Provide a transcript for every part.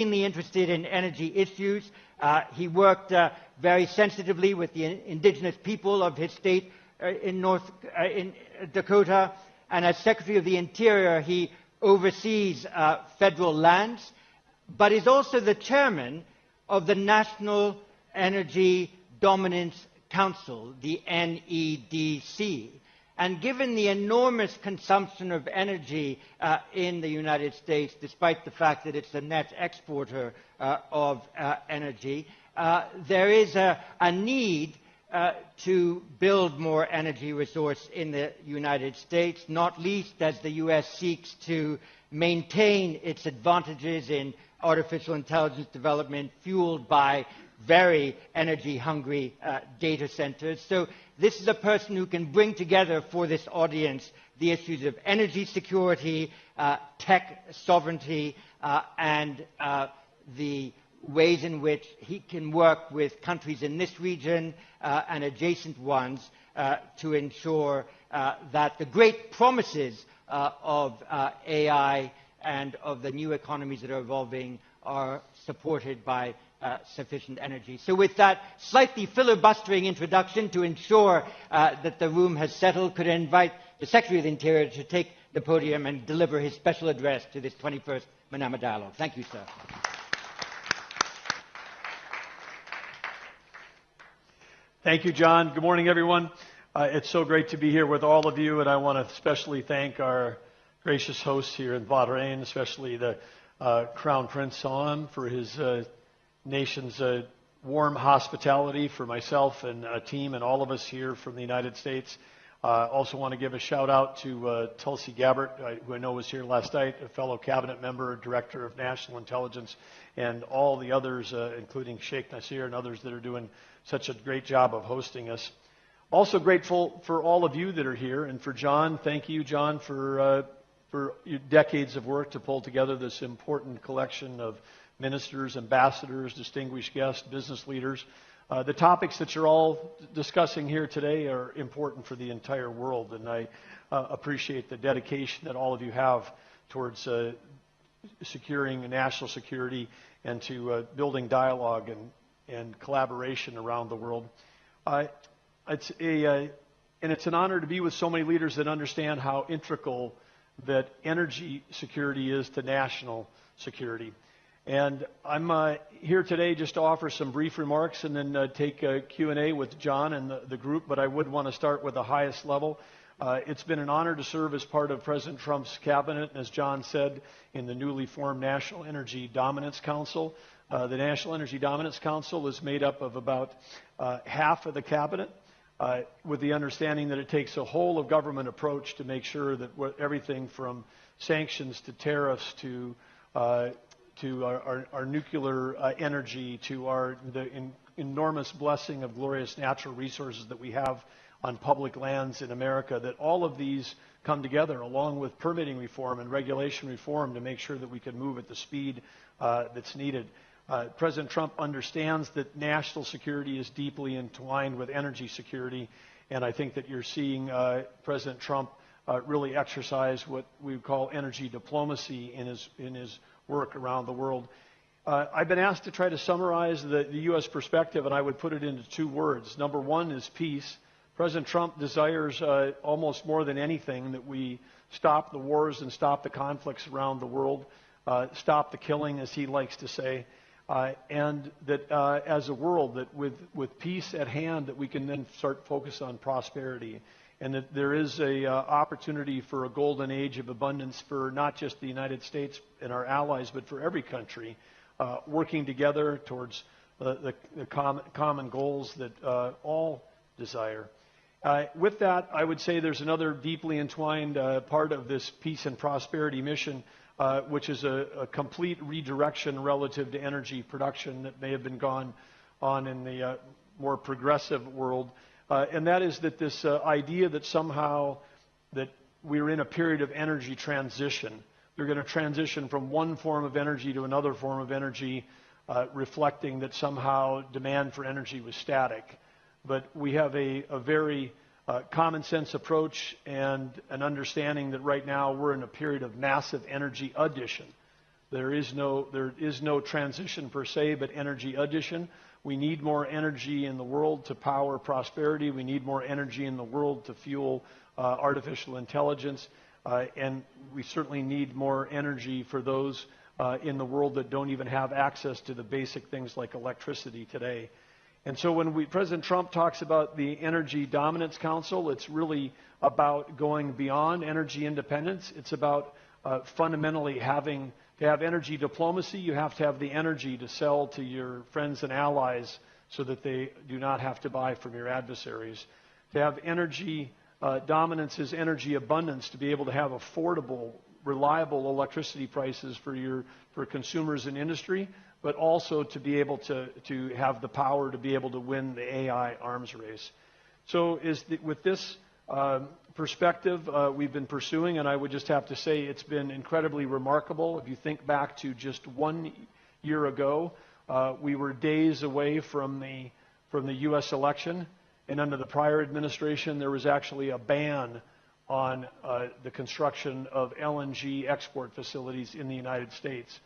keenly interested in energy issues. He worked very sensitively with the indigenous people of his state in Dakota, and as Secretary of the Interior, he oversees federal lands, but is also the chairman of the National Energy Dominance Council, the NEDC. And given the enormous consumption of energy in the United States, despite the fact that it's a net exporter of energy, there is a need to build more energy resource in the United States, not least as the U.S. seeks to maintain its advantages in artificial intelligence development fueled by very energy-hungry data centers. So this is a person who can bring together for this audience the issues of energy security, tech sovereignty, and the ways in which he can work with countries in this region and adjacent ones to ensure that the great promises of AI and of the new economies that are evolving are supported by sufficient energy. So with that slightly filibustering introduction to ensure that the room has settled, could I invite the Secretary of the Interior to take the podium and deliver his special address to this 21st Manama Dialogue. Thank you, sir. Thank you, John. Good morning, everyone. It's so great to be here with all of you, and I want to especially thank our gracious hosts here in Bahrain, especially the Crown Prince Salman for his nation's warm hospitality for myself and a team and all of us here from the United States. Also want to give a shout out to Tulsi Gabbard, who I know was here last night, a fellow cabinet member, Director of National Intelligence, and all the others, including Sheikh Nasir and others that are doing such a great job of hosting us. Also grateful for all of you that are here, and for John. Thank you, John, for your decades of work to pull together this important collection of ministers, ambassadors, distinguished guests, business leaders. The topics that you're all discussing here today are important for the entire world, and I appreciate the dedication that all of you have towards securing national security and to building dialogue and collaboration around the world. It's an honor to be with so many leaders that understand how integral that energy security is to national security. And I'm here today just to offer some brief remarks and then take a Q&A with John and the group, but I would want to start with the highest level. It's been an honor to serve as part of President Trump's cabinet, and as John said, in the newly formed National Energy Dominance Council. The National Energy Dominance Council is made up of about half of the cabinet, with the understanding that it takes a whole-of-government approach to make sure that everything from sanctions to tariffs to our nuclear energy, to the enormous blessing of glorious natural resources that we have on public lands in America, that all of these come together along with permitting reform and regulation reform to make sure that we can move at the speed that's needed. President Trump understands that national security is deeply entwined with energy security, and I think that you're seeing President Trump really exercise what we would call energy diplomacy in his work around the world. I've been asked to try to summarize the U.S. perspective, and I would put it into two words. Number one is peace. President Trump desires almost more than anything that we stop the wars and stop the conflicts around the world, stop the killing, as he likes to say, and that as a world, that with peace at hand, that we can then start focus on prosperity, and that there is a opportunity for a golden age of abundance for not just the United States and our allies, but for every country, working together towards the common goals that all desire. With that, I would say there's another deeply entwined part of this peace and prosperity mission, which is a complete redirection relative to energy production that may have been gone on in the more progressive world. And that is that this idea that somehow that we're in a period of energy transition. We're going to transition from one form of energy to another form of energy, reflecting that somehow demand for energy was static. But we have a very common sense approach and an understanding that right now we're in a period of massive energy addition. There is no transition per se, but energy addition. We need more energy in the world to power prosperity. We need more energy in the world to fuel artificial intelligence. And we certainly need more energy for those in the world that don't even have access to the basic things like electricity today. And so when President Trump talks about the Energy Dominance Council, it's really about going beyond energy independence. It's about fundamentally having to have energy diplomacy. You have to have the energy to sell to your friends and allies so that they do not have to buy from your adversaries. To have energy dominance is energy abundance, to be able to have affordable, reliable electricity prices for consumers and industry, but also to be able to have the power to be able to win the AI arms race. So with this perspective we've been pursuing, and I would just have to say it's been incredibly remarkable. If you think back to just 1 year ago, we were days away from the U.S. election, and under the prior administration there was actually a ban on the construction of LNG export facilities in the United States.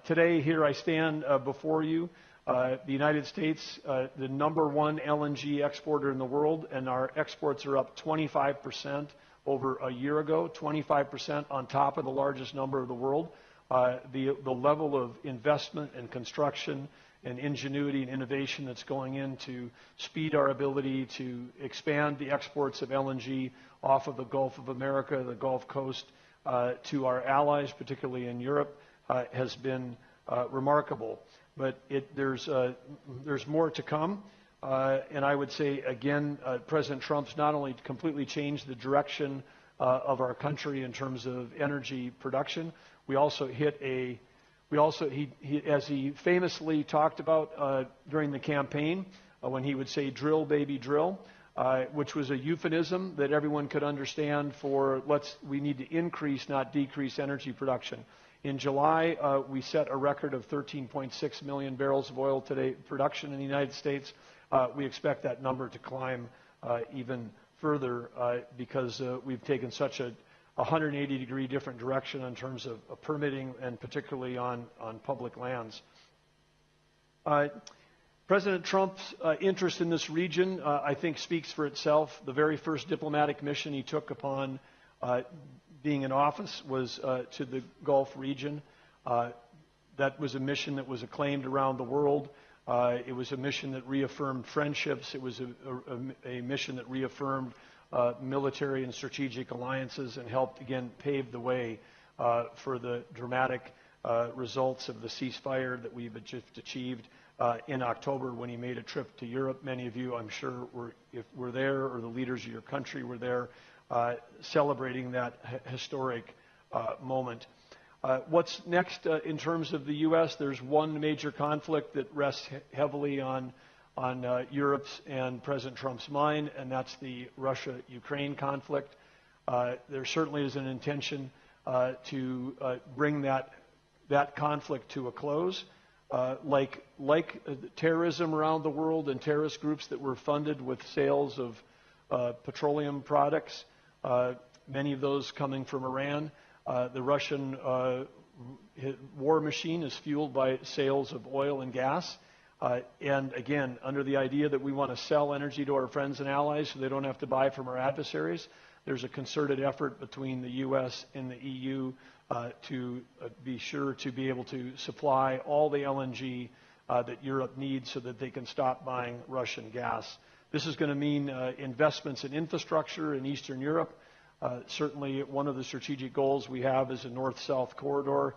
Today, here I stand before you, the United States, the #1 LNG exporter in the world, and our exports are up 25% over a year ago, 25% on top of the largest number of the world. The level of investment and construction and ingenuity and innovation that's going in to speed our ability to expand the exports of LNG off of the Gulf of America, the Gulf Coast, to our allies, particularly in Europe, has been remarkable. But there's more to come. And I would say, again, President Trump's not only completely changed the direction of our country in terms of energy production, we also hit as he famously talked about during the campaign, when he would say, "Drill, baby, drill," which was a euphemism that everyone could understand for we need to increase, not decrease, energy production. In July, we set a record of 13.6 million barrels of oil today production in the United States. We expect that number to climb even further because we've taken such a 180-degree different direction in terms of permitting, and particularly on public lands. President Trump's interest in this region, I think, speaks for itself. The very first diplomatic mission he took upon being in office was to the Gulf region. That was a mission that was acclaimed around the world. It was a mission that reaffirmed friendships. It was a mission that reaffirmed military and strategic alliances and helped, again, pave the way for the dramatic results of the ceasefire that we've just achieved in October when he made a trip to Europe. Many of you, I'm sure, were there, or the leaders of your country were there, celebrating that historic moment. What's next in terms of the U.S.? There's one major conflict that rests heavily on Europe's and President Trump's mind, and that's the Russia-Ukraine conflict. There certainly is an intention to bring that conflict to a close. Like terrorism around the world and terrorist groups that were funded with sales of petroleum products, many of those coming from Iran. The Russian war machine is fueled by sales of oil and gas. And again, under the idea that we want to sell energy to our friends and allies so they don't have to buy from our adversaries, there's a concerted effort between the U.S. and the EU to be sure to be able to supply all the LNG that Europe needs so that they can stop buying Russian gas. This is going to mean investments in infrastructure in Eastern Europe. Certainly one of the strategic goals we have is a north-south corridor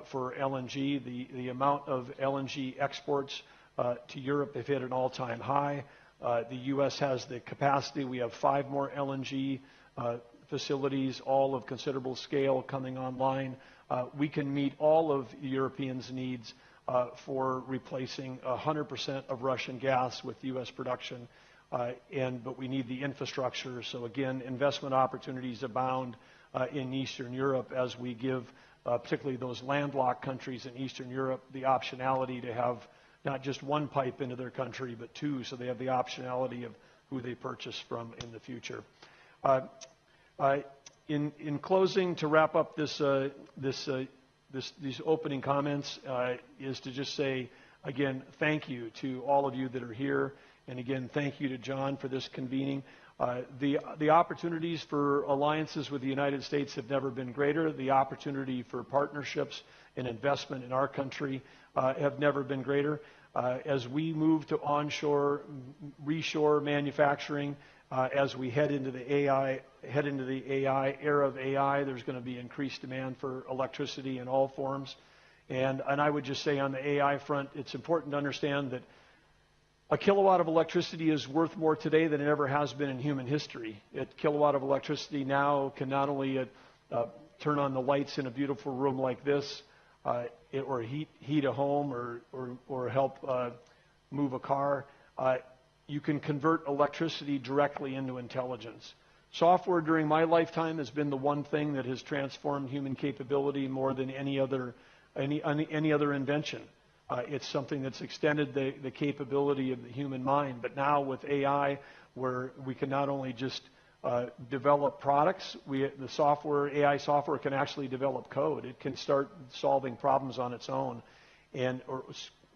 for LNG. The amount of LNG exports to Europe have hit an all-time high. The U.S. has the capacity. We have 5 more LNG facilities, all of considerable scale, coming online. We can meet all of Europeans' needs for replacing 100% of Russian gas with U.S. production. But we need the infrastructure. So again, investment opportunities abound in Eastern Europe as we give particularly those landlocked countries in Eastern Europe the optionality to have not just one pipe into their country, but 2, so they have the optionality of who they purchase from in the future. In closing, to wrap up this these opening comments is to just say, again, thank you to all of you that are here. And again, thank you to John for this convening. The opportunities for alliances with the United States have never been greater. The opportunity for partnerships and investment in our country have never been greater. As we move to onshore, reshore manufacturing, as we head into the AI era of AI, there's going to be increased demand for electricity in all forms. And I would just say on the AI front, it's important to understand that a kilowatt of electricity is worth more today than it ever has been in human history. A kilowatt of electricity now can not only turn on the lights in a beautiful room like this, or heat a home, or help move a car. You can convert electricity directly into intelligence. Software during my lifetime has been the one thing that has transformed human capability more than any other invention. It's something that's extended the capability of the human mind. But now with AI, where we can not only just develop products, AI software can actually develop code. It can start solving problems on its own, or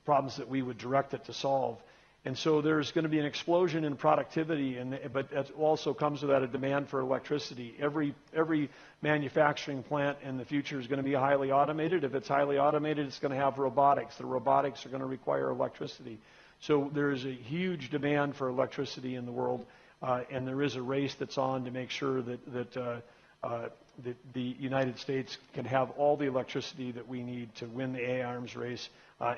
problems that we would direct it to solve. And so there's going to be an explosion in productivity, but it also comes with that a demand for electricity. Every manufacturing plant in the future is going to be highly automated. If it's highly automated, it's going to have robotics. The robotics are going to require electricity. So there is a huge demand for electricity in the world, and there is a race that's on to make sure that the United States can have all the electricity that we need to win the AI arms race,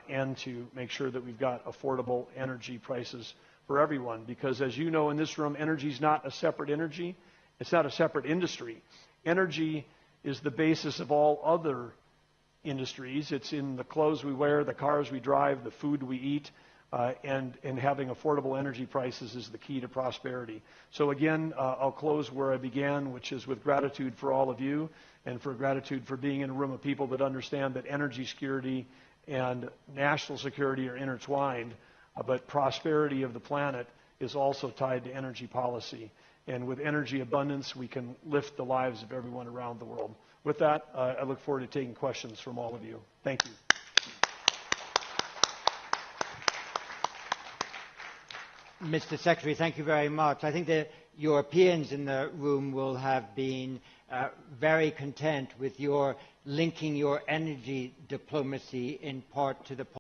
and to make sure that we've got affordable energy prices for everyone. Because as you know in this room, energy is not a separate energy. It's not a separate industry. Energy is the basis of all other industries. It's in the clothes we wear, the cars we drive, the food we eat, and having affordable energy prices is the key to prosperity. So again, I'll close where I began, which is with gratitude for all of you, and for gratitude for being in a room of people that understand that energy security and national security are intertwined, but prosperity of the planet is also tied to energy policy. And with energy abundance, we can lift the lives of everyone around the world. With that, I look forward to taking questions from all of you. Thank you. Mr. Secretary, thank you very much. I think the Europeans in the room will have been very content with your linking your energy diplomacy in part to the